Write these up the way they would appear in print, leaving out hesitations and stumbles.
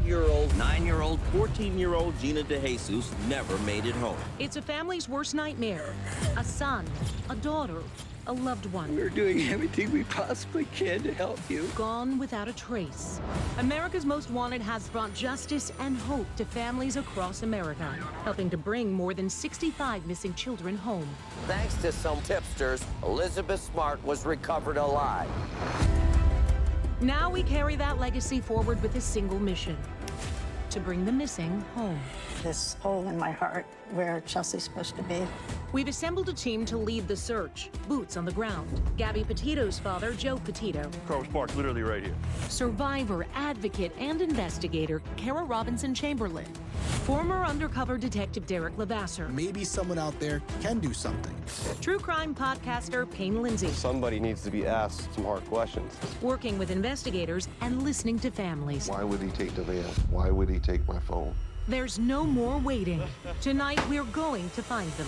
5-year-old, 9-year-old, 14-year-old Gina DeJesus never made it home. It's a family's worst nightmare. A son, a daughter, a loved one. We're doing everything we possibly can to help you. Gone without a trace. America's Most Wanted has brought justice and hope to families across America, helping to bring more than 65 missing children home. Thanks to some tipsters, Elizabeth Smart was recovered alive. Now we carry that legacy forward with a single mission: to bring the missing home. This hole in my heart where Chelsea's supposed to be. We've assembled a team to lead the search, boots on the ground. Gabby Petito's father, Joe Petito. Car was parked literally right here. Survivor, advocate, and investigator, Kara Robinson Chamberlain. Former undercover detective Derek Levasseur. Maybe someone out there can do something. True crime podcaster Payne Lindsay. Somebody needs to be asked some hard questions. Working with investigators and listening to families. Why would he take the van? Why would he take my phone? There's no more waiting. Tonight, we're going to find them.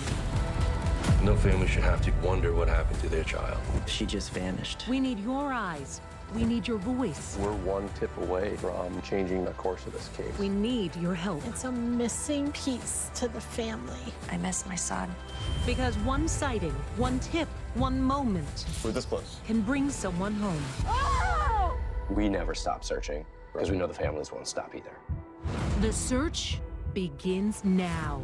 No family should have to wonder what happened to their child. She just vanished. We need your eyes. We need your voice. We're one tip away from changing the course of this case. We need your help. It's a missing piece to the family. I miss my son. Because one sighting, one tip, one moment We're this close. can bring someone home. We never stop searching because we know the families won't stop either. The search begins now.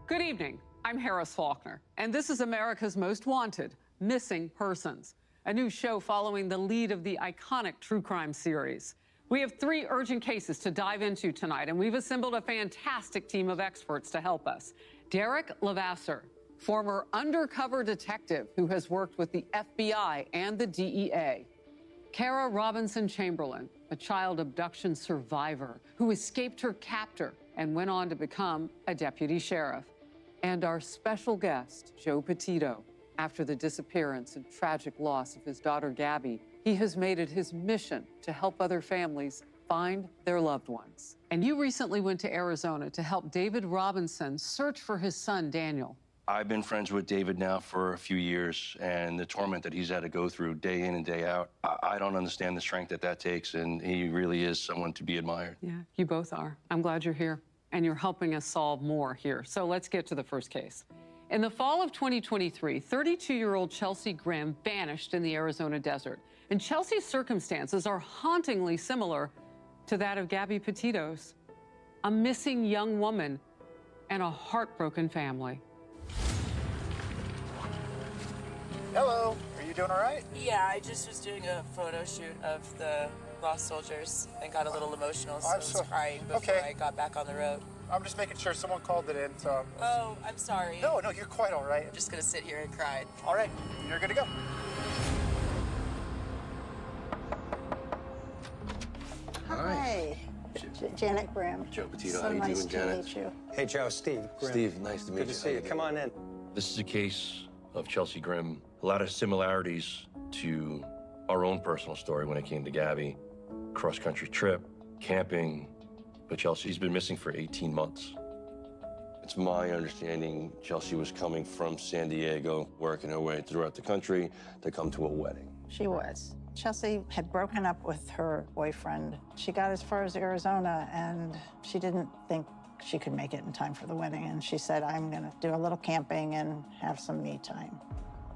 Good evening. I'm Harris Faulkner, and this is America's Most Wanted: Missing Persons, a new show following the lead of the iconic true crime series. We have 3 urgent cases to dive into tonight, and we've assembled a fantastic team of experts to help us. Derek Levasseur, former undercover detective who has worked with the FBI and the DEA. Kara Robinson Chamberlain, a child abduction survivor who escaped her captor and went on to become a deputy sheriff. And our special guest, Joe Petito. After the disappearance and tragic loss of his daughter, Gabby, he has made it his mission to help other families find their loved ones. And you recently went to Arizona to help David Robinson search for his son, Daniel. I've been friends with David now for a few years, and the torment that he's had to go through day in and day out, I don't understand the strength that that takes, and he really is someone to be admired. Yeah, you both are. I'm glad you're here, and you're helping us solve more here. So let's get to the first case. In the fall of 2023, 32-year-old Chelsea Grimm vanished in the Arizona desert. And Chelsea's circumstances are hauntingly similar to that of Gabby Petito's. A missing young woman and a heartbroken family. Hello, are you doing all right? Yeah, I just was doing a photo shoot of the lost soldiers and got a little emotional, so I was crying before I got back on the road. I'm just making sure someone called it in, so... Oh, I'm sorry. No, you're quite all right. I'm just gonna sit here and cry. All right, you're good to go. Hi. Janet Grimm. Joe Petito, So how you nice doing, to Janet? meet you. Hey, Joe, Steve. Grimm. Steve, nice to meet you. Good to see you. Come on in. This is a case of Chelsea Grimm. A lot of similarities to our own personal story when it came to Gabby. Cross-country trip, camping, but Chelsea's been missing for 18 months. It's my understanding Chelsea was coming from San Diego, working her way throughout the country to come to a wedding. She was. Chelsea had broken up with her boyfriend. She got as far as Arizona, and she didn't think she could make it in time for the wedding. And she said, I'm gonna do a little camping and have some me time.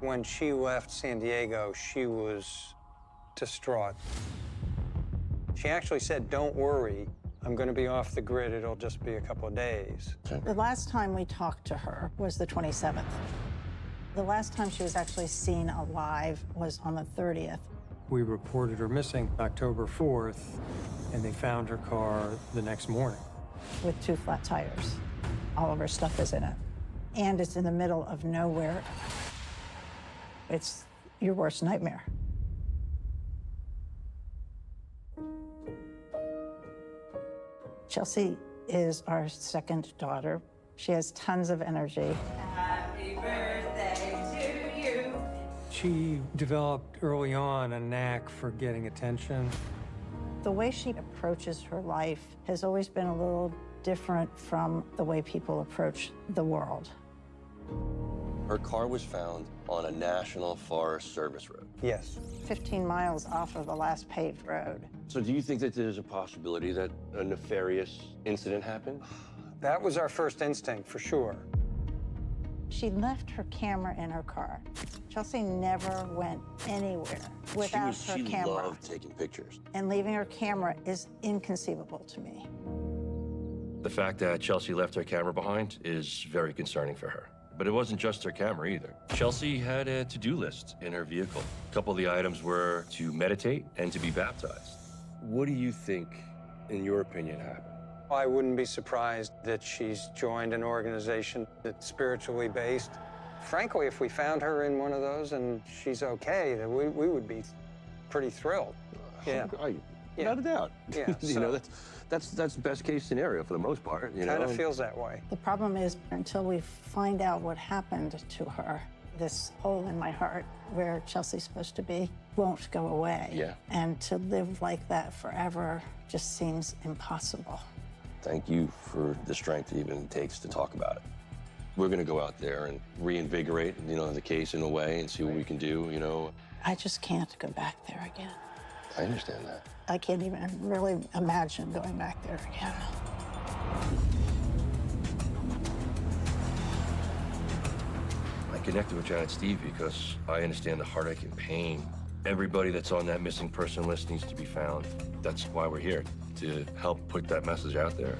When she left San Diego, she was distraught. She actually said, don't worry, I'm gonna be off the grid, it'll just be a couple of days. The last time we talked to her was the 27th. The last time she was actually seen alive was on the 30th. We reported her missing October 4th, and they found her car the next morning. With 2 flat tires. All of her stuff is in it. And it's in the middle of nowhere. It's your worst nightmare. Chelsea is our second daughter. She has tons of energy. Happy birthday to you. She developed early on a knack for getting attention. The way she approaches her life has always been a little different from the way people approach the world. Her car was found on a National Forest Service road. Yes. 15 miles off of the last paved road. So do you think that there's a possibility that a nefarious incident happened? That was our first instinct, for sure. She left her camera in her car. Chelsea never went anywhere without her camera. She loved taking pictures. And leaving her camera is inconceivable to me. The fact that Chelsea left her camera behind is very concerning for her. But it wasn't just her camera either. Chelsea had a to-do list in her vehicle. A couple of the items were to meditate and to be baptized. What do you think, in your opinion, happened? I wouldn't be surprised that she's joined an organization that's spiritually based. Frankly, if we found her in one of those and she's okay, then we would be pretty thrilled. Yeah. Without a doubt. Yeah, You know, that's the best case scenario for the most part. You Kind know? of feels that way. The problem is, until we find out what happened to her, this hole in my heart where Chelsea's supposed to be won't go away. Yeah. And to live like that forever just seems impossible. Thank you for the strength it even takes to talk about it. We're going to go out there and reinvigorate, you know, the case in a way and see what we can do, you know. I just can't go back there again. I understand that. I can't even really imagine going back there again. I connected with Janet Steve because I understand the heartache and pain. Everybody that's on that missing person list needs to be found. That's why we're here, to help put that message out there.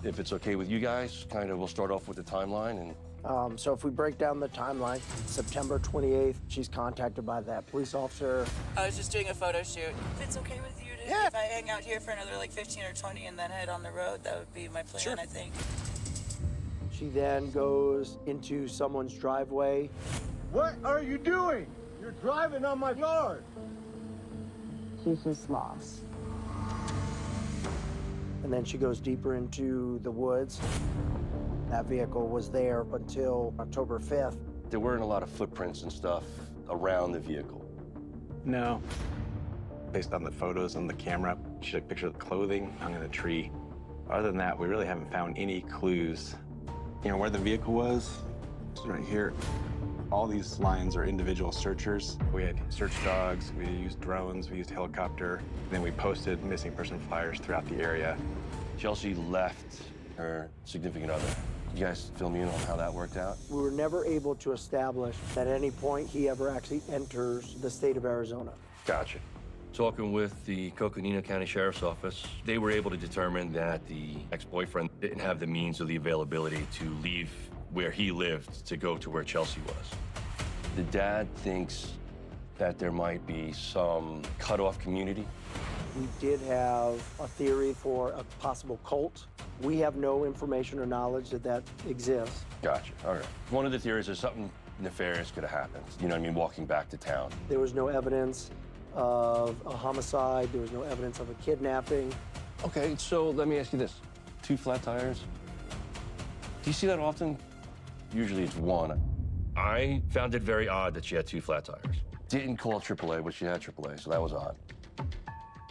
If it's okay with you guys, we'll start off with the timeline and So if we break down the timeline, September 28th, she's contacted by that police officer. I was just doing a photo shoot. If it's okay with you to, if I hang out here for another like 15 or 20 and then head on the road, that would be my plan, I think. She then goes into someone's driveway. What are you doing? You're driving on my yard. She's just lost. And then she goes deeper into the woods. That vehicle was there until October 5th. there weren't a lot of footprints and stuff around the vehicle. No. Based on the photos on the camera, she took pictures of the clothing hung in the tree. Other than that, we really haven't found any clues. You know, where the vehicle was, it's right here. All these lines are individual searchers. We had search dogs, we used drones, we used helicopter. Then we posted missing person flyers throughout the area. Chelsea left her significant other. You guys fill me in on how that worked out? We were never able to establish at any point he ever actually enters the state of Arizona. Gotcha. Talking with the Coconino County Sheriff's Office, they were able to determine that the ex-boyfriend didn't have the means or the availability to leave where he lived to go to where Chelsea was. The dad thinks that there might be some cut-off community. We did have a theory for a possible cult. We have no information or knowledge that that exists. Gotcha, all right. One of the theories is something nefarious could have happened. You know what I mean, walking back to town. There was no evidence of a homicide. There was no evidence of a kidnapping. Okay, so let me ask you this. 2 flat tires? Do you see that often? Usually it's 1. I found it very odd that she had 2 flat tires. Didn't call AAA, but she had AAA, so that was odd.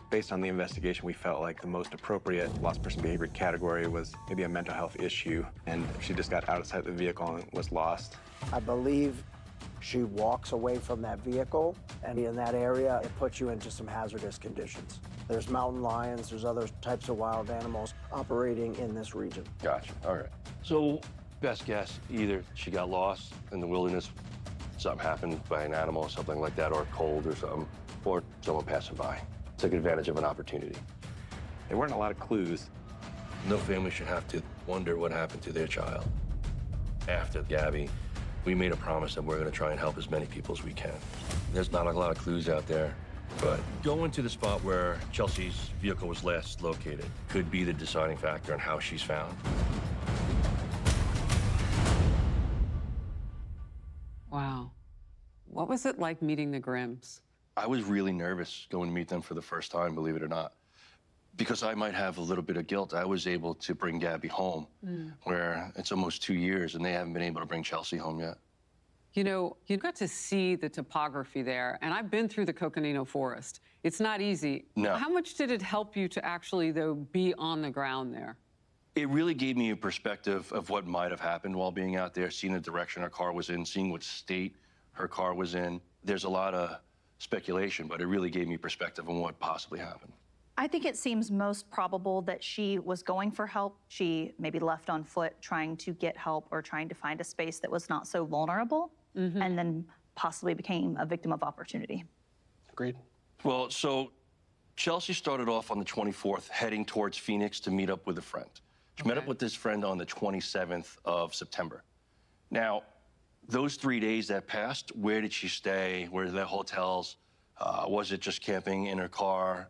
Based on the investigation, we felt like the most appropriate lost person behavior category was maybe a mental health issue, and she just got outside the vehicle and was lost. I believe she walks away from that vehicle, and in that area, it puts you into some hazardous conditions. There's mountain lions, there's other types of wild animals operating in this region. Gotcha, all right. So, best guess, either she got lost in the wilderness, something happened by an animal or something like that, or cold or something, or someone passing by. Took advantage of an opportunity. There weren't a lot of clues. No family should have to wonder what happened to their child. After Gabby, we made a promise that we're gonna try and help as many people as we can. There's not a lot of clues out there, but going to the spot where Chelsea's vehicle was last located could be the deciding factor in how she's found. Wow. What was it like meeting the Grimms? I was really nervous going to meet them for the first time, believe it or not. Because I might have a little bit of guilt, I was able to bring Gabby home, where it's almost 2 years and they haven't been able to bring Chelsea home yet. You know, you got to see the topography there, and I've been through the Coconino Forest. It's not easy. No. How much did it help you to actually, though, be on the ground there? It really gave me a perspective of what might have happened while being out there, seeing the direction her car was in, seeing what state her car was in. There's a lot of speculation, but it really gave me perspective on what possibly happened. I think it seems most probable that she was going for help. She maybe left on foot trying to get help or trying to find a space that was not so vulnerable, and then possibly became a victim of opportunity. Agreed. Well, so Chelsea started off on the 24th, heading towards Phoenix to meet up with a friend. She met up with this friend on the 27th of September. Now, those 3 days that passed, where did she stay? Where were the hotels? Was it just camping in her car?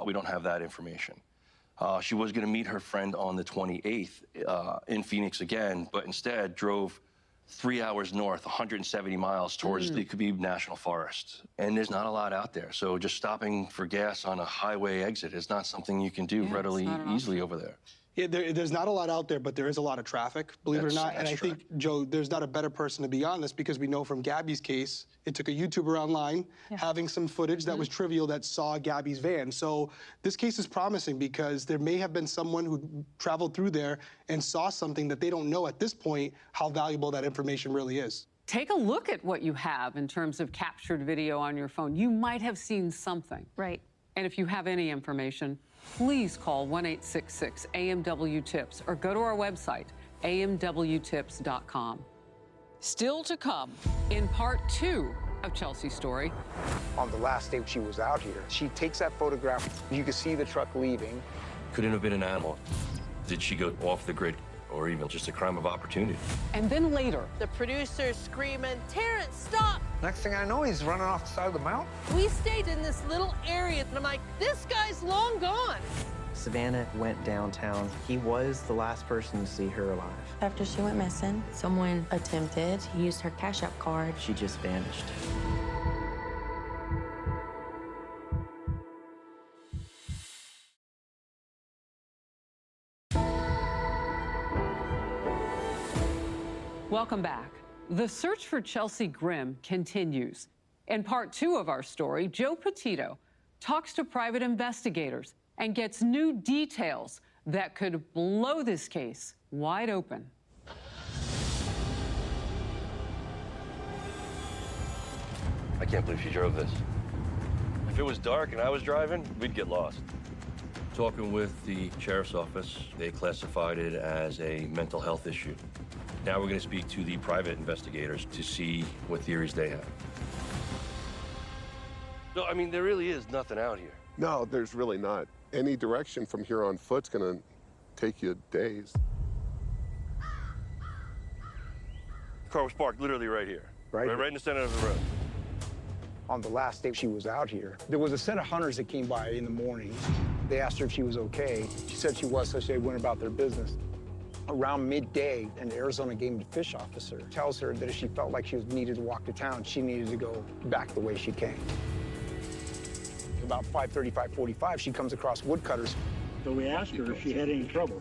We don't have that information. She was going to meet her friend on the 28th in Phoenix again, but instead drove 3 hours north, 170 miles towards the Khabib National Forest. And there's not a lot out there. So just stopping for gas on a highway exit is not something you can do readily, easily over there. Yeah, there's not a lot out there, but there is a lot of traffic, believe it or not. And I think, Joe, there's not a better person to be on this because we know from Gabby's case, it took a YouTuber online having some footage that was trivial that saw Gabby's van. So this case is promising because there may have been someone who traveled through there and saw something that they don't know at this point how valuable that information really is. Take a look at what you have in terms of captured video on your phone. You might have seen something. Right. And if you have any information, please call 1-866-AMW-TIPS or go to our website, amwtips.com. Still to come in part 2 of Chelsea's story. On the last day she was out here, she takes that photograph. You can see the truck leaving. Couldn't have been an animal. Did she go off the grid or even just a crime of opportunity? And then later, The producer's screaming, "Terrence, stop!" Next thing I know, he's running off the side of the mountain. We stayed in this little area, and I'm like, this guy's long gone. Savannah went downtown. He was the last person to see her alive. After she went missing, someone attempted to use her Cash App card. She just vanished. welcome back. The search for Chelsea Grimm continues. In part 2 of our story, Joe Petito talks to private investigators and gets new details that could blow this case wide open. I can't believe she drove this. If it was dark and I was driving, we'd get lost. Talking with the sheriff's office, they classified it as a mental health issue. Now we're going to speak to the private investigators to see what theories they have. So, I mean, there really is nothing out here. No, there's really not. Any direction from here on foot's gonna take you days. The car was parked literally right here. Right in the center of the road. On the last day she was out here, there was a set of hunters that came by in the morning. They asked her if she was okay. She said she was, so they went about their business. Around midday, an Arizona game and fish officer tells her that if she felt like she needed to walk to town, she needed to go back the way she came. About 5:30, 5:45, she comes across woodcutters. So we asked her if she had any trouble.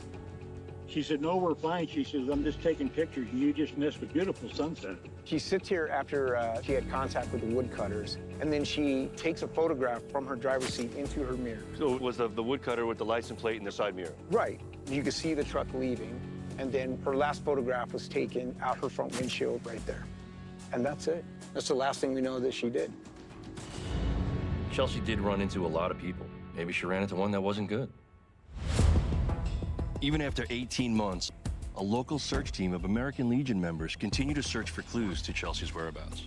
She said, no, we're fine. She says, I'm just taking pictures. You just missed a beautiful sunset. She sits here after she had contact with the woodcutters, and then she takes a photograph from her driver's seat into her mirror. So it was the woodcutter with the license plate in the side mirror? Right. You could see the truck leaving, and then her last photograph was taken out her front windshield right there. And that's it. That's the last thing we know that she did. Chelsea did run into a lot of people. Maybe she ran into one that wasn't good. Even after 18 months, a local search team of American Legion members continue to search for clues to Chelsea's whereabouts.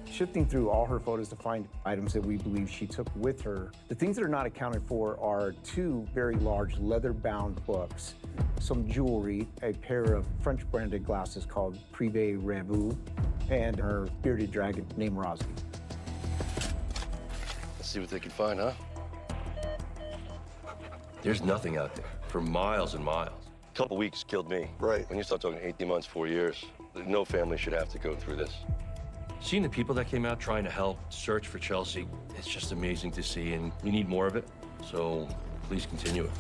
Shifting through all her photos to find items that we believe she took with her, the things that are not accounted for are 2 very large leather-bound books, some jewelry, a pair of French-branded glasses called Privé Revue, and her bearded dragon named Rosy. Let's see what they can find, huh? There's nothing out there for miles and miles. A couple weeks killed me. Right. When you start talking 18 months, 4 years, no family should have to go through this. Seeing the people that came out trying to help search for Chelsea, it's just amazing to see, and we need more of it, so please continue it.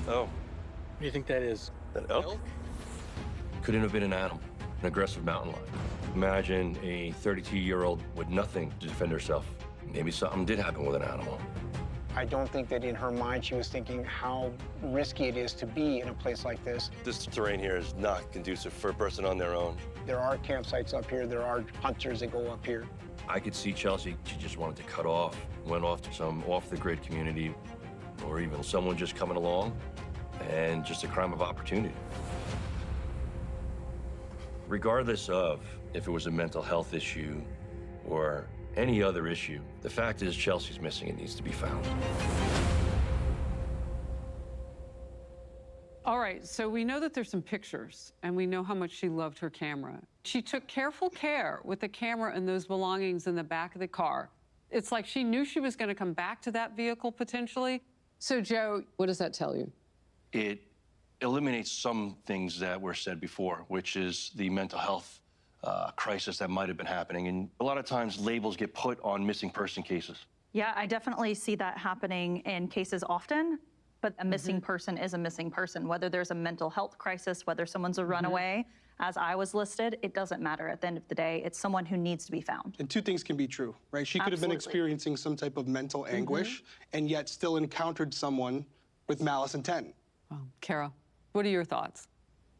Oh. What do you think that is? An elk? Couldn't have been an animal, an aggressive mountain lion. Imagine a 32-year-old with nothing to defend herself. Maybe something did happen with an animal. I don't think that in her mind she was thinking how risky it is to be in a place like this. This terrain here is not conducive for a person on their own. There are campsites up here. There are hunters that go up here. I could see Chelsea, she just wanted to cut off, went off to some off-the-grid community, or even someone just coming along, and just a crime of opportunity. Regardless of if it was a mental health issue or any other issue, the fact is Chelsea's missing and needs to be found. All right, so we know that there's some pictures, and we know how much she loved her camera. She took careful care with the camera and those belongings in the back of the car. It's like she knew she was going to come back to that vehicle potentially. So, Joe, what does that tell you? It eliminates some things that were said before, which is the mental health crisis that might have been happening. And a lot of times labels get put on missing person cases. Yeah, I definitely see that happening in cases often, but a missing person is a missing person. Whether there's a mental health crisis, whether someone's a runaway, as I was listed, it doesn't matter. At the end of the day, it's someone who needs to be found. And two things can be true, right? She could have been experiencing some type of mental anguish and yet still encountered someone with malice intent. Kara, what are your thoughts?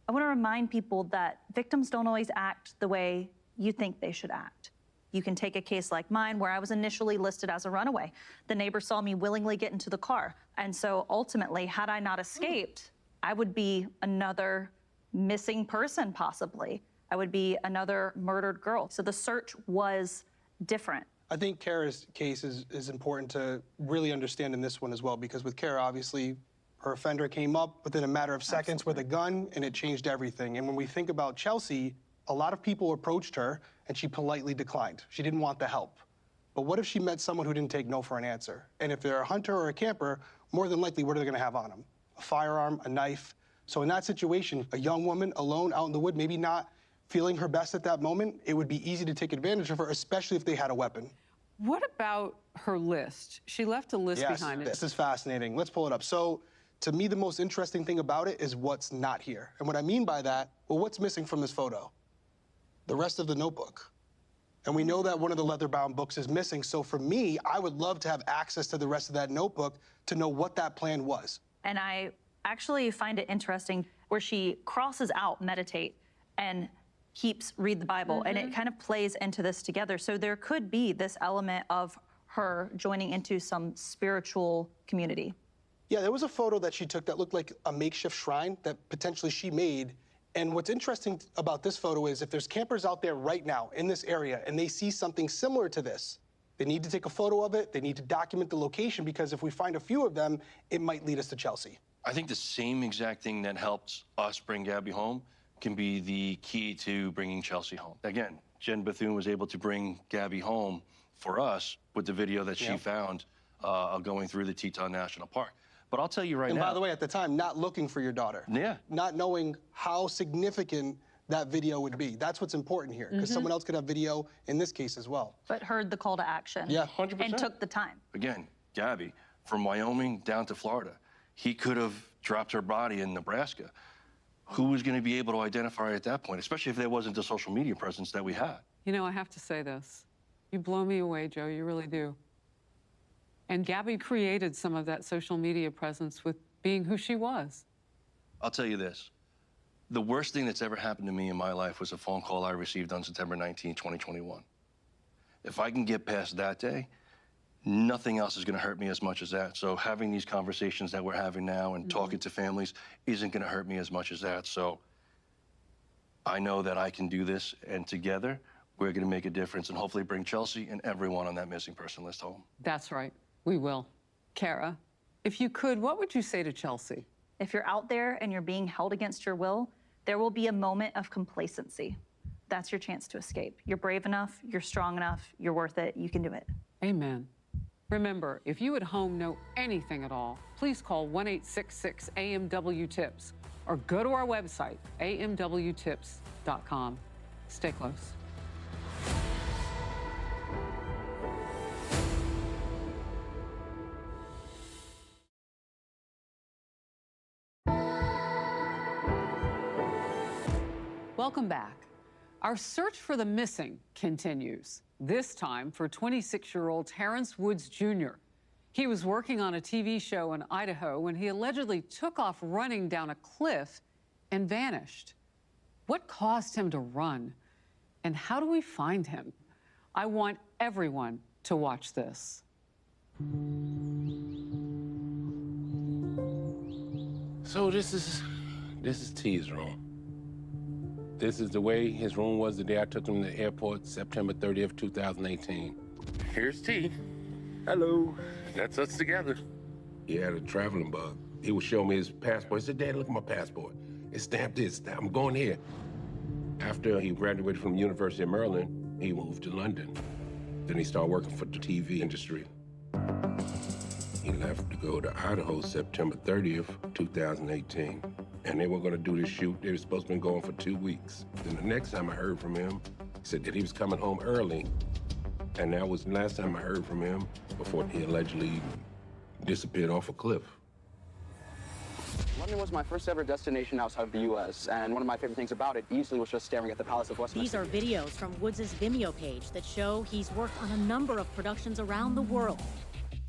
I want to remind people that victims don't always act the way you think they should act. You can take a case like mine where I was initially listed as a runaway. The neighbor saw me willingly get into the car. And so ultimately, had I not escaped, I would be another missing person possibly. I would be another murdered girl. So the search was different. I think Kara's case is important to really understand in this one as well, because with Kara, obviously, her offender came up within a matter of seconds with a gun, and it changed everything. And when we think about Chelsea, a lot of people approached her, and she politely declined. She didn't want the help. But what if she met someone who didn't take no for an answer? And if they're a hunter or a camper, more than likely, what are they gonna have on them? A firearm, a knife. So in that situation, a young woman alone out in the wood, maybe not feeling her best at that moment, it would be easy to take advantage of her, especially if they had a weapon. What about her list? She left a list behind it. This is fascinating. Let's pull it up. So to me, the most interesting thing about it is what's not here. And what I mean by that, well, what's missing from this photo? The rest of the notebook. And we know that one of the leather-bound books is missing. So for me, I would love to have access to the rest of that notebook to know what that plan was. And I actually find it interesting where she crosses out meditate and keeps read the Bible, and it kind of plays into this together. So there could be this element of her joining into some spiritual community. Yeah, there was a photo that she took that looked like a makeshift shrine that potentially she made. And what's interesting about this photo is if there's campers out there right now in this area and they see something similar to this, they need to take a photo of it, they need to document the location, because if we find a few of them, it might lead us to Chelsea. I think the same exact thing that helped us bring Gabby home can be the key to bringing Chelsea home. Again, Jen Bethune was able to bring Gabby home for us with the video that she found going through the Teton National Park. But I'll tell you right now. And by the way, at the time, not looking for your daughter. Yeah. Not knowing how significant that video would be. That's what's important here, because someone else could have video in this case as well. But heard the call to action. Yeah, 100%. And took the time. Again, Gabby, from Wyoming down to Florida, he could have dropped her body in Nebraska. Who was going to be able to identify her at that point, especially if there wasn't the social media presence that we had? You know, I have to say this. You blow me away, Joe. You really do. And Gabby created some of that social media presence with being who she was. I'll tell you this. The worst thing that's ever happened to me in my life was a phone call I received on September 19, 2021. If I can get past that day, nothing else is going to hurt me as much as that. So having these conversations that we're having now and talking to families isn't going to hurt me as much as that. So I know that I can do this, and together we're going to make a difference and hopefully bring Chelsea and everyone on that missing person list home. That's right. We will. Kara, if you could, what would you say to Chelsea? If you're out there and you're being held against your will, there will be a moment of complacency. That's your chance to escape. You're brave enough, you're strong enough, you're worth it, you can do it. Amen. Remember, if you at home know anything at all, please call 1-866-AMW-TIPS or go to our website, amwtips.com. Stay close. Welcome back. Our search for the missing continues, this time for 26-year-old Terrence Woods Jr. He was working on a TV show in Idaho when he allegedly took off running down a cliff and vanished. What caused him to run? And how do we find him? I want everyone to watch this. So this is T's room. This is the way his room was the day I took him to the airport, September 30th, 2018. Here's T. Hello. That's us together. He had a traveling bug. He would show me his passport. He said, Dad, look at my passport. It's stamped this. I'm going here. After he graduated from the University of Maryland, he moved to London. Then he started working for the TV industry. He left to go to Idaho September 30th, 2018. And they were gonna do this shoot. They were supposed to be going for 2 weeks. Then the next time I heard from him, he said that he was coming home early. And that was the last time I heard from him before he allegedly disappeared off a cliff. London was my first ever destination outside of the U.S., and one of my favorite things about it easily was just staring at the Palace of Westminster. These are videos from Woods' Vimeo page that show he's worked on a number of productions around the world.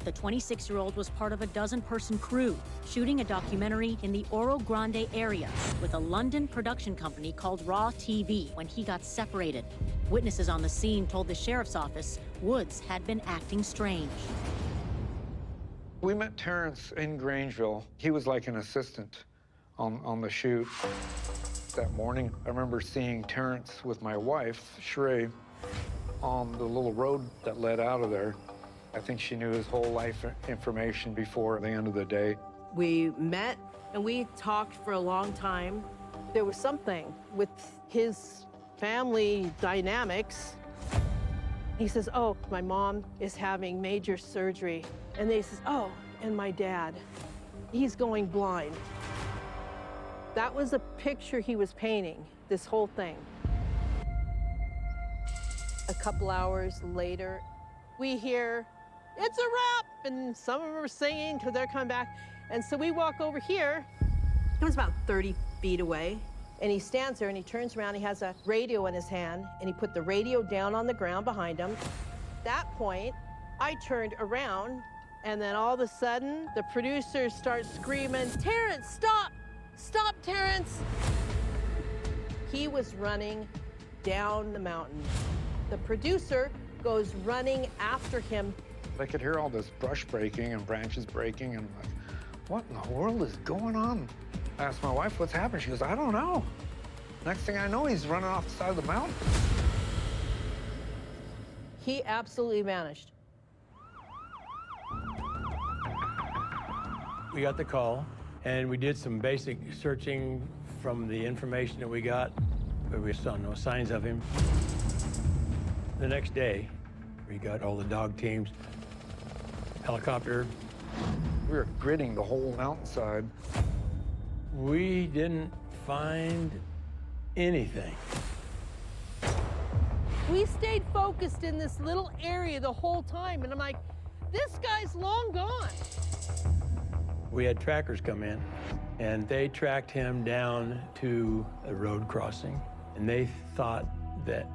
The 26-year-old was part of a dozen-person crew shooting a documentary in the Oro Grande area with a London production company called Raw TV when he got separated. Witnesses on the scene told the sheriff's office Woods had been acting strange. We met Terrence in Grangeville. He was like an assistant on the shoot. That morning, I remember seeing Terrence with my wife, Sheree, on the little road that led out of there. I think she knew his whole life information before the end of the day. We met and we talked for a long time. There was something with his family dynamics. He says, oh, my mom is having major surgery. And they says, oh, and my dad, he's going blind. That was a picture he was painting, this whole thing. A couple hours later, we hear, it's a wrap, and some of them are singing because they're coming back. And so we walk over here. He was about 30 feet away. And he stands there and he turns around, he has a radio in his hand, and he put the radio down on the ground behind him. At that point, I turned around, and then all of a sudden, the producers start screaming, Terrence, stop! Stop, Terrence! He was running down the mountain. The producer goes running after him. I could hear all this brush breaking and branches breaking, and I'm like, what in the world is going on? I asked my wife what's happening. She goes, I don't know. Next thing I know, he's running off the side of the mountain. He absolutely vanished. We got the call, and we did some basic searching from the information that we got, but we saw no signs of him. The next day, we got all the dog teams, helicopter. We were gridding the whole mountainside. We didn't find anything. We stayed focused in this little area the whole time, and I'm like, this guy's long gone. We had trackers come in, and they tracked him down to a road crossing, and they thought that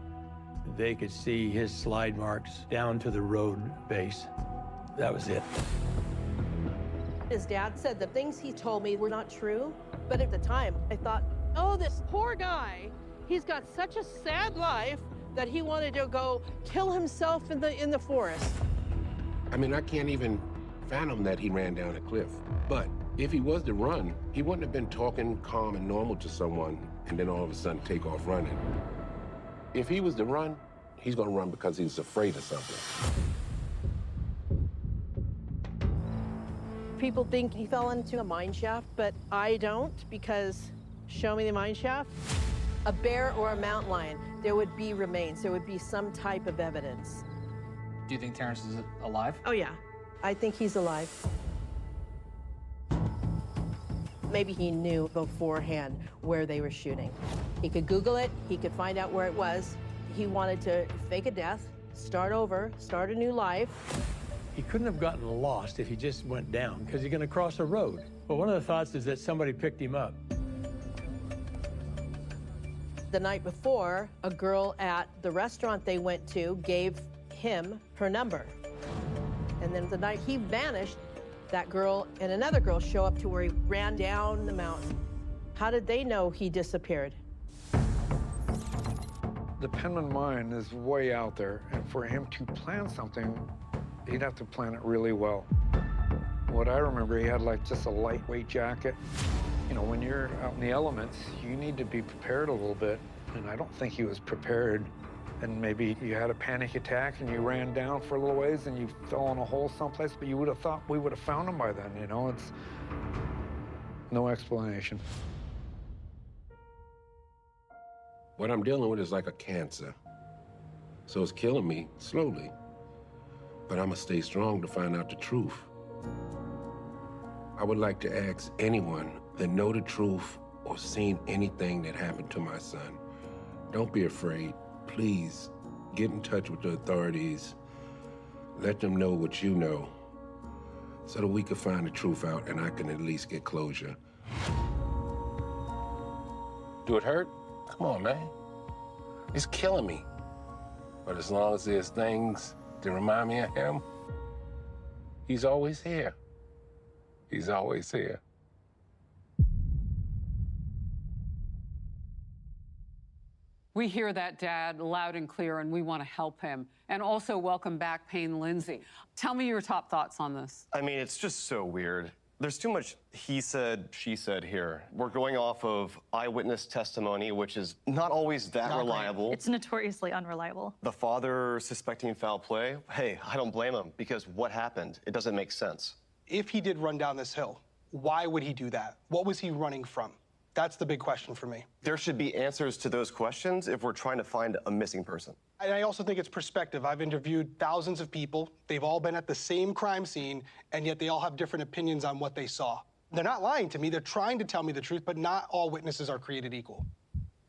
they could see his slide marks down to the road base. That was it. His dad said the things he told me were not true, but at the time, I thought, oh, this poor guy, he's got such a sad life that he wanted to go kill himself in the forest. I mean, I can't even fathom that he ran down a cliff. But if he was to run, he wouldn't have been talking calm and normal to someone and then all of a sudden take off running. If he was to run, he's gonna run because he's afraid of something. People think he fell into a mine shaft, but I don't, because show me the mine shaft. A bear or a mountain lion, there would be remains. There would be some type of evidence. Do you think Terrence is alive? Oh, yeah. I think he's alive. Maybe he knew beforehand where they were shooting. He could Google it. He could find out where it was. He wanted to fake a death, start over, start a new life. He couldn't have gotten lost if he just went down, because he's going to cross a road. But one of the thoughts is that somebody picked him up. The night before, a girl at the restaurant they went to gave him her number. And then the night he vanished, that girl and another girl show up to where he ran down the mountain. How did they know he disappeared? The Penman mine is way out there, and for him to plan something, he'd have to plan it really well. What I remember, he had like just a lightweight jacket. You know, when you're out in the elements, you need to be prepared a little bit, and I don't think he was prepared. And maybe you had a panic attack and you ran down for a little ways and you fell in a hole someplace, but you would have thought we would have found him by then, you know? It's no explanation. What I'm dealing with is like a cancer. So it's killing me slowly. But I'm gonna stay strong to find out the truth. I would like to ask anyone that know the truth or seen anything that happened to my son. Don't be afraid. Please get in touch with the authorities. Let them know what you know so that we can find the truth out and I can at least get closure. Do it hurt? Come on, man. It's killing me. But as long as there's things to remind me of him, he's always here. He's always here. We hear that, Dad, loud and clear, and we want to help him. And also welcome back Payne Lindsay. Tell me your top thoughts on this. I mean, it's just so weird. There's too much he said, she said here. We're going off of eyewitness testimony, which is not always that reliable. It's notoriously unreliable. The father suspecting foul play, hey, I don't blame him, because what happened? It doesn't make sense. If he did run down this hill, why would he do that? What was he running from? That's the big question for me. There should be answers to those questions if we're trying to find a missing person. And I also think it's perspective. I've interviewed thousands of people. They've all been at the same crime scene, and yet they all have different opinions on what they saw. They're not lying to me. They're trying to tell me the truth, but not all witnesses are created equal.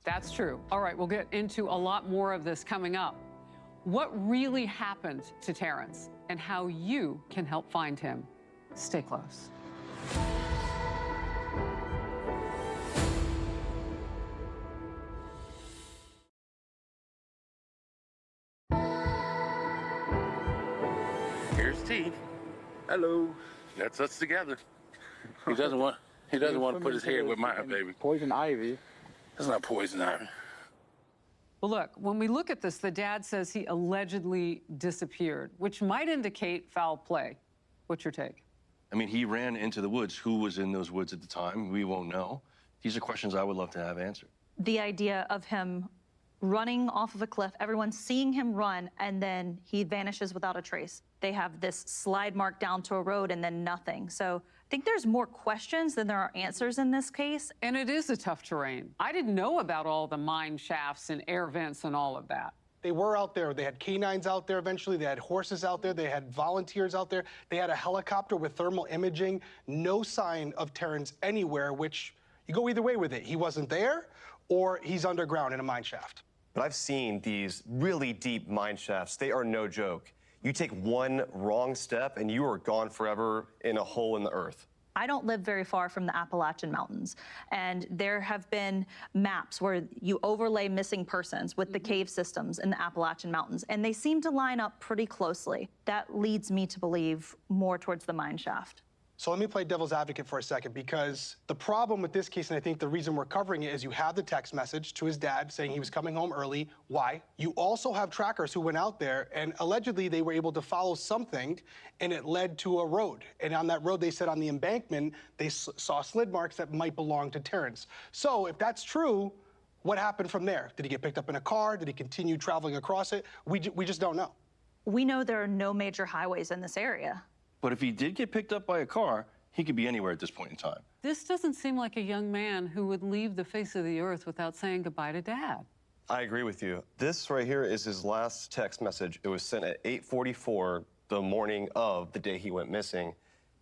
That's true. All right, we'll get into a lot more of this coming up. What really happened to Terrence and how you can help find him. Stay close. Here's T. Hello. That's us together. He doesn't want to put his head with mine, baby. Poison ivy. That's not poison ivy. Well, look, when we look at this, the dad says he allegedly disappeared, which might indicate foul play. What's your take? I mean, he ran into the woods. Who was in those woods at the time? We won't know. These are questions I would love to have answered. The idea of him running off of a cliff, everyone seeing him run, and then he vanishes without a trace. They have this slide mark down to a road and then nothing. So I think there's more questions than there are answers in this case. And it is a tough terrain. I didn't know about all the mine shafts and air vents and all of that. They were out there. They had canines out there eventually. They had horses out there. They had volunteers out there. They had a helicopter with thermal imaging. No sign of Terrence anywhere, which you go either way with it. He wasn't there, or he's underground in a mine shaft. But I've seen these really deep mine shafts. They are no joke. You take one wrong step and you are gone forever in a hole in the earth. I don't live very far from the Appalachian Mountains, and there have been maps where you overlay missing persons with the cave systems in the Appalachian Mountains, and they seem to line up pretty closely. That leads me to believe more towards the mine shaft. So let me play devil's advocate for a second, because the problem with this case, and I think the reason we're covering it, is you have the text message to his dad saying he was coming home early. Why? You also have trackers who went out there, and allegedly they were able to follow something, and it led to a road. And on that road, they said on the embankment, they saw slid marks that might belong to Terrence. So if that's true, what happened from there? Did he get picked up in a car? Did he continue traveling across it? We just don't know. We know there are no major highways in this area. But if he did get picked up by a car, he could be anywhere at this point in time. This doesn't seem like a young man who would leave the face of the earth without saying goodbye to Dad. I agree with you. This right here is his last text message. It was sent at 8:44 the morning of the day he went missing.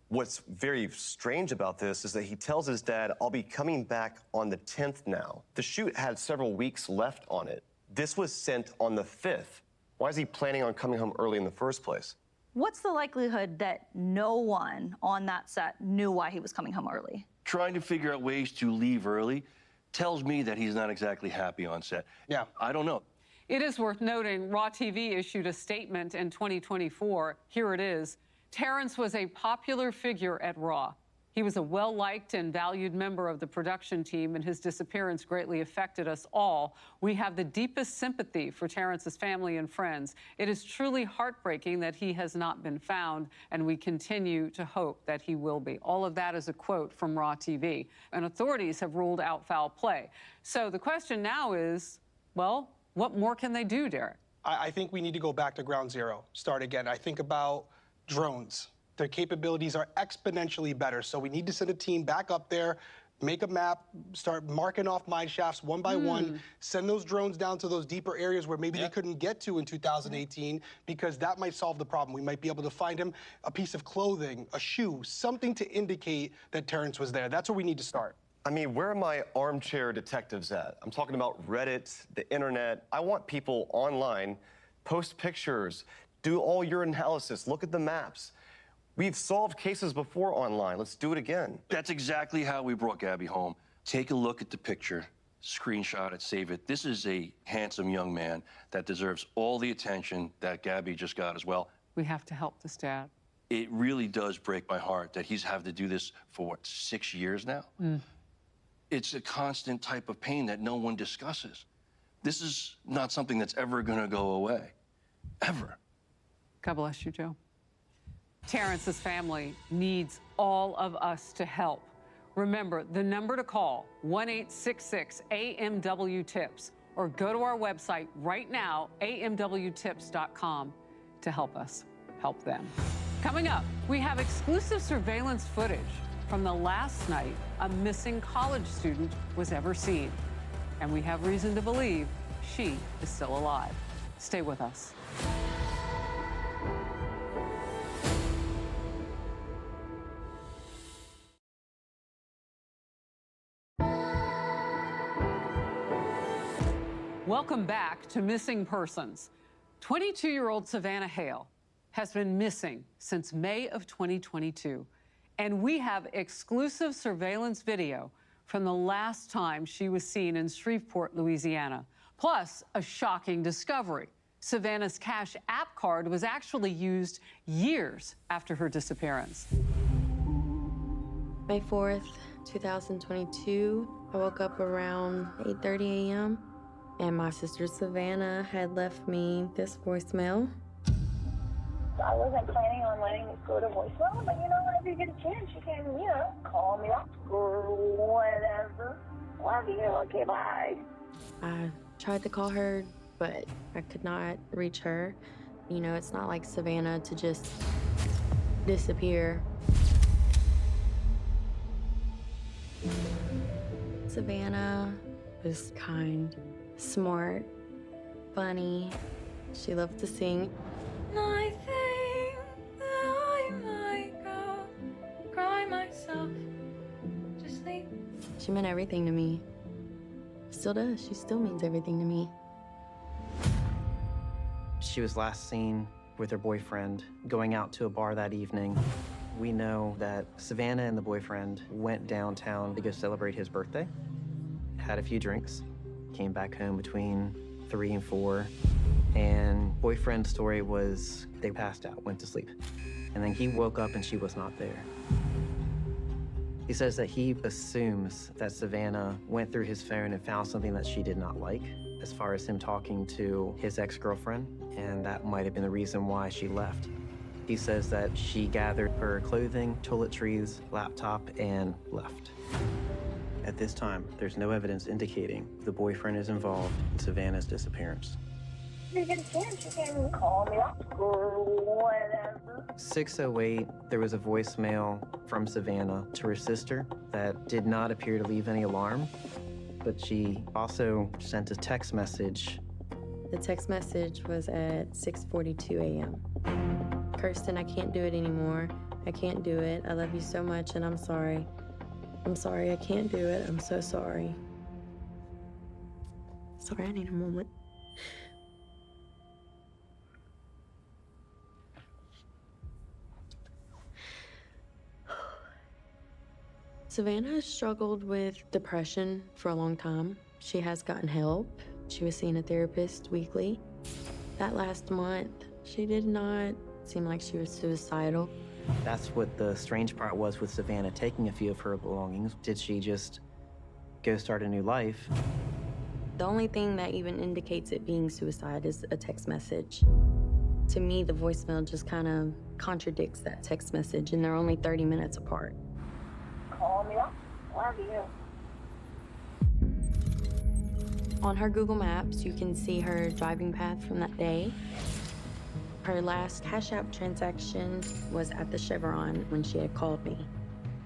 What's very strange about this is that he tells his dad, I'll be coming back on the 10th now. The shoot had several weeks left on it. This was sent on the 5th. Why is he planning on coming home early in the first place? What's the likelihood that no one on that set knew why he was coming home early? Trying to figure out ways to leave early tells me that he's not exactly happy on set. Yeah. I don't know. It is worth noting, Raw TV issued a statement in 2024. Here it is. Terrence was a popular figure at Raw. He was a well-liked and valued member of the production team, and his disappearance greatly affected us all. We have the deepest sympathy for Terrence's family and friends. It is truly heartbreaking that he has not been found, and we continue to hope that he will be. All of that is a quote from Raw TV. And authorities have ruled out foul play. So the question now is, well, what more can they do, Derek? I think we need to go back to ground zero, start again. I think about drones. Their capabilities are exponentially better. So we need to send a team back up there, make a map, start marking off mine shafts one by one, send those drones down to those deeper areas where maybe they couldn't get to in 2018, because that might solve the problem. We might be able to find him a piece of clothing, a shoe, something to indicate that Terrence was there. That's where we need to start. I mean, where are my armchair detectives at? I'm talking about Reddit, the internet. I want people online, post pictures, do all your analysis, look at the maps. We've solved cases before online. Let's do it again. That's exactly how we brought Gabby home. Take a look at the picture, screenshot it, save it. This is a handsome young man that deserves all the attention that Gabby just got as well. We have to help this dad. It really does break my heart that he's had to do this for, what, 6 years now? It's a constant type of pain that no one discusses. This is not something that's ever gonna go away, ever. God bless you, Joe. Terrence's family needs all of us to help. Remember, the number to call, 1-866-AMW-TIPS, or go to our website right now, amwtips.com, to help us help them. Coming up, we have exclusive surveillance footage from the last night a missing college student was ever seen. And we have reason to believe she is still alive. Stay with us. Welcome back to Missing Persons. 22-year-old Savannah Hale has been missing since May of 2022, and we have exclusive surveillance video from the last time she was seen in Shreveport, Louisiana, plus a shocking discovery. Savannah's Cash App card was actually used years after her disappearance. May 4th, 2022, I woke up around 8:30 a.m. and my sister Savannah had left me this voicemail. I wasn't planning on letting it go to voicemail, but if you get a chance, you can, call me up or whatever. Love you. Okay, bye. I tried to call her, but I could not reach her. It's not like Savannah to just disappear. Savannah was kind, smart, funny. She loved to sing. I think that I might go cry myself to sleep. She meant everything to me. Still does. She still means everything to me. She was last seen with her boyfriend going out to a bar that evening. We know that Savannah and the boyfriend went downtown to go celebrate his birthday, had a few drinks, came back home between 3 and 4, and boyfriend's story was they passed out, went to sleep. And then he woke up and she was not there. He says that he assumes that Savannah went through his phone and found something that she did not like, as far as him talking to his ex-girlfriend, and that might have been the reason why she left. He says that she gathered her clothing, toiletries, laptop, and left. At this time, there's no evidence indicating the boyfriend is involved in Savannah's disappearance. If you get a chance, you can call me up or whatever. 6:08, there was a voicemail from Savannah to her sister that did not appear to leave any alarm, but she also sent a text message. The text message was at 6:42 a.m. Kirsten, I can't do it anymore. I can't do it. I love you so much, and I'm sorry. I'm sorry, I can't do it. I'm so sorry. Sorry, I need a moment. Savannah has struggled with depression for a long time. She has gotten help. She was seeing a therapist weekly. That last month, she did not seemed like she was suicidal. That's what the strange part was with Savannah taking a few of her belongings. Did she just go start a new life? The only thing that even indicates it being suicide is a text message. To me, the voicemail just kind of contradicts that text message, and they're only 30 minutes apart. Call me up. Love you. On her Google Maps, you can see her driving path from that day. Her last Cash App transaction was at the Chevron when she had called me.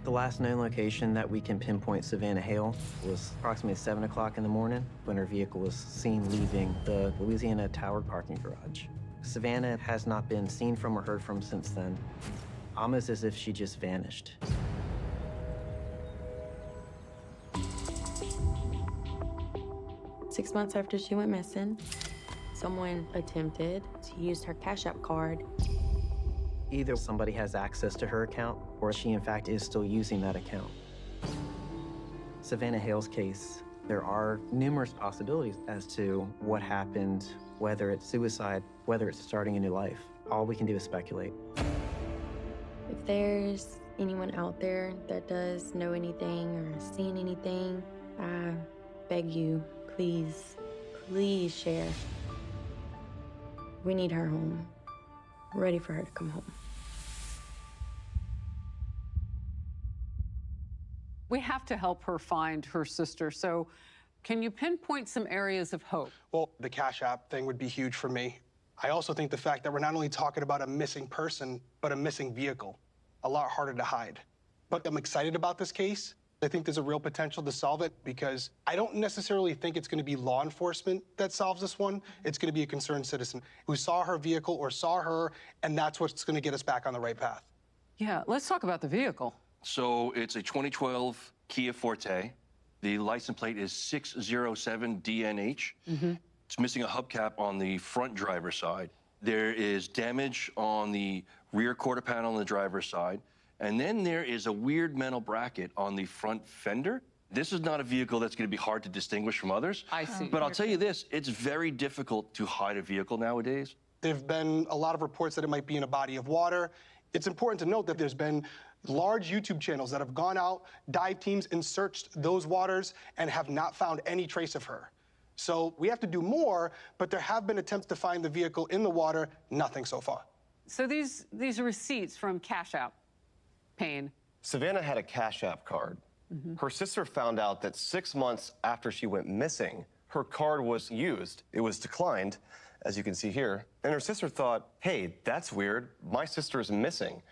The last known location that we can pinpoint Savannah Hale was approximately 7 o'clock in the morning when her vehicle was seen leaving the Louisiana Tower parking garage. Savannah has not been seen from or heard from since then, almost as if she just vanished. Six months after she went missing, someone attempted to use her Cash App card. Either somebody has access to her account, or she in fact is still using that account. Savannah Hale's case, there are numerous possibilities as to what happened, whether it's suicide, whether it's starting a new life. All we can do is speculate. If there's anyone out there that does know anything or has seen anything, I beg you, please, please share. We need her home. We're ready for her to come home. We have to help her find her sister. So can you pinpoint some areas of hope? Well, the Cash App thing would be huge for me. I also think the fact that we're not only talking about a missing person, but a missing vehicle. A lot harder to hide. But I'm excited about this case. I think there's a real potential to solve it because I don't necessarily think it's going to be law enforcement that solves this one. It's going to be a concerned citizen who saw her vehicle or saw her, and that's what's going to get us back on the right path. Yeah, let's talk about the vehicle. So it's a 2012 Kia Forte. The license plate is 607DNH. It's missing a hubcap on the front driver's side. There is damage on the rear quarter panel on the driver's side. And then there is a weird metal bracket on the front fender. This is not a vehicle that's going to be hard to distinguish from others. I see. But I'll tell you this, it's very difficult to hide a vehicle nowadays. There've been a lot of reports that it might be in a body of water. It's important to note that there's been large YouTube channels that have gone out, dive teams, and searched those waters and have not found any trace of her. So we have to do more, but there have been attempts to find the vehicle in the water, nothing so far. So these are receipts from Cash App. Payne. Savannah had a Cash App card. Her sister found out that 6 months after she went missing, her card was used. It was declined, as you can see here. And her sister thought, hey, that's weird. My sister is missing.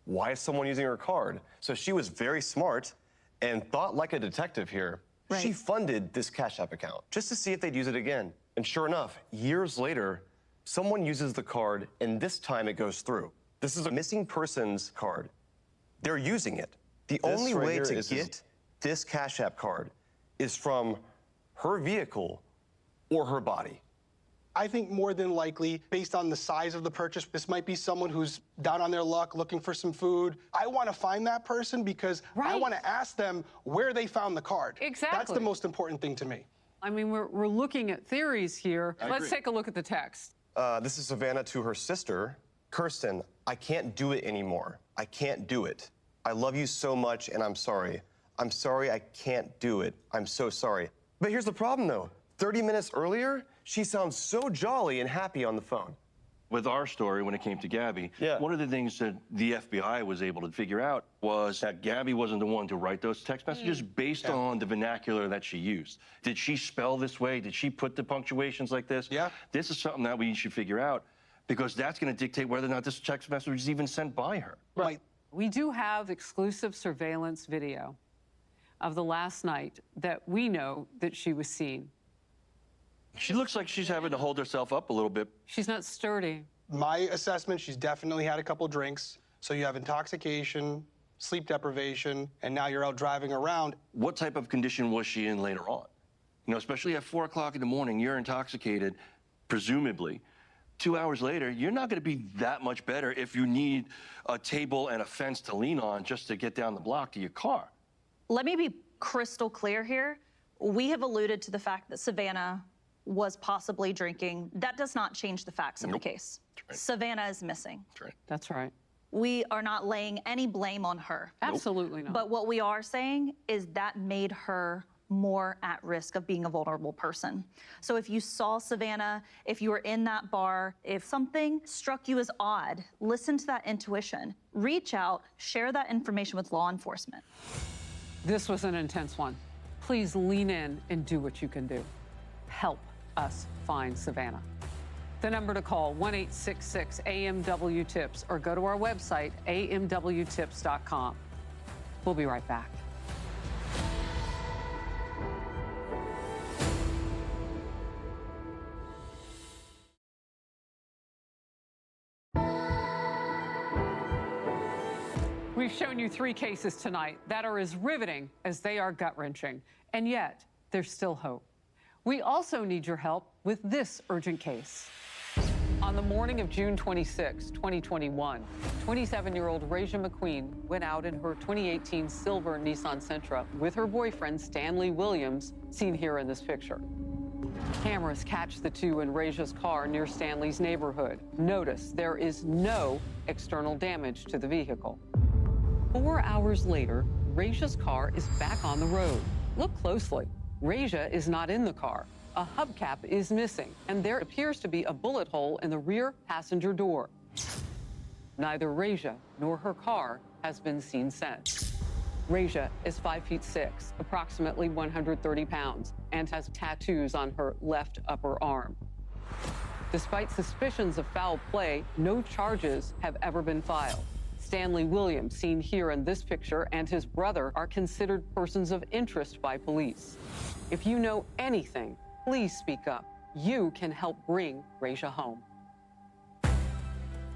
Why is someone using her card? So she was very smart and thought like a detective here. Right. She funded this Cash App account just to see if they'd use it again. And sure enough, years later, someone uses the card and this time it goes through. This is a missing persons card. They're using it. The only way to get this Cash App card is from her vehicle or her body. I think more than likely, based on the size of the purchase, this might be someone who's down on their luck looking for some food. I want to find that person because I want to ask them where they found the card. Exactly. That's the most important thing to me. I mean, we're looking at theories here. Let's take a look at the text. This is Savannah to her sister. Kirsten, I can't do it anymore. I can't do it. I love you so much and I'm sorry. I'm sorry I can't do it. I'm so sorry. But here's the problem though. 30 minutes earlier, she sounds so jolly and happy on the phone. With our story, when it came to Gabby, one of the things that the FBI was able to figure out was that Gabby wasn't the one to write those text messages based on the vernacular that she used. Did she spell this way? Did she put the punctuations like this? Yeah. This is something that we should figure out because that's going to dictate whether or not this text message is even sent by her. Right. We do have exclusive surveillance video of the last night that we know that she was seen. She looks like she's having to hold herself up a little bit. She's not sturdy. My assessment, she's definitely had a couple drinks. So you have intoxication, sleep deprivation, and now you're out driving around. What type of condition was she in later on? You know, especially at 4 o'clock in the morning, you're intoxicated, presumably. 2 hours later, you're not going to be that much better if you need a table and a fence to lean on just to get down the block to your car. Let me be crystal clear here. We have alluded to the fact that Savannah was possibly drinking, that does not change the facts of the case. Savannah is missing. That's right. We are not laying any blame on her. Absolutely not. But what we are saying is that made her more at risk of being a vulnerable person. So if you saw Savannah, if you were in that bar, if something struck you as odd, listen to that intuition. Reach out, share that information with law enforcement. This was an intense one. Please lean in and do what you can do. Help us find Savannah. The number to call, 1-866-AMW-TIPS, or go to our website, amwtips.com. We'll be right back. We've shown you 3 cases tonight that are as riveting as they are gut-wrenching, and yet there's still hope. We also need your help with this urgent case. On the morning of June 26, 2021, 27-year-old Raja McQueen went out in her 2018 silver Nissan Sentra with her boyfriend, Stanley Williams, seen here in this picture. Cameras catch the two in Raja's car near Stanley's neighborhood. Notice there is no external damage to the vehicle. 4 hours later, Raja's car is back on the road. Look closely. Raja is not in the car. A hubcap is missing, and there appears to be a bullet hole in the rear passenger door. Neither Raja nor her car has been seen since. Raja is 5'6", approximately 130 pounds, and has tattoos on her left upper arm. Despite suspicions of foul play, no charges have ever been filed. Stanley Williams, seen here in this picture, and his brother are considered persons of interest by police. If you know anything, please speak up. You can help bring Raja home.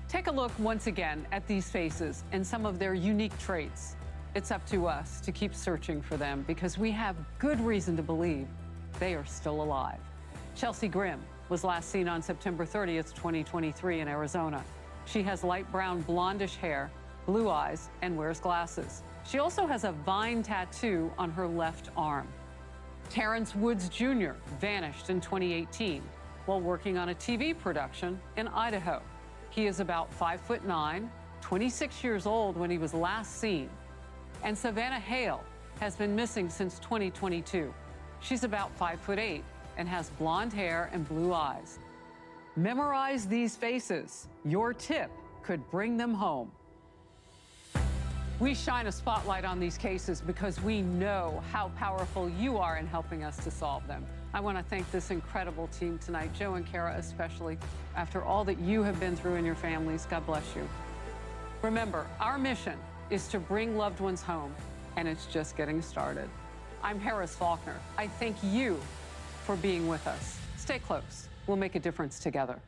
Take a look once again at these faces and some of their unique traits. It's up to us to keep searching for them because we have good reason to believe they are still alive. Chelsea Grimm was last seen on September 30th, 2023 in Arizona. She has light brown blondish hair, blue eyes, and wears glasses. She also has a vine tattoo on her left arm. Terrence Woods Jr. vanished in 2018 while working on a TV production in Idaho. He is about 5'9", 26 years old when he was last seen. And Savannah Hale has been missing since 2022. She's about 5'8" and has blonde hair and blue eyes. Memorize these faces. Your tip could bring them home. We shine a spotlight on these cases because we know how powerful you are in helping us to solve them. I want to thank this incredible team tonight, Joe and Kara especially, after all that you have been through in your families. God bless you. Remember, our mission is to bring loved ones home, and it's just getting started. I'm Harris Faulkner. I thank you for being with us. Stay close. We'll make a difference together.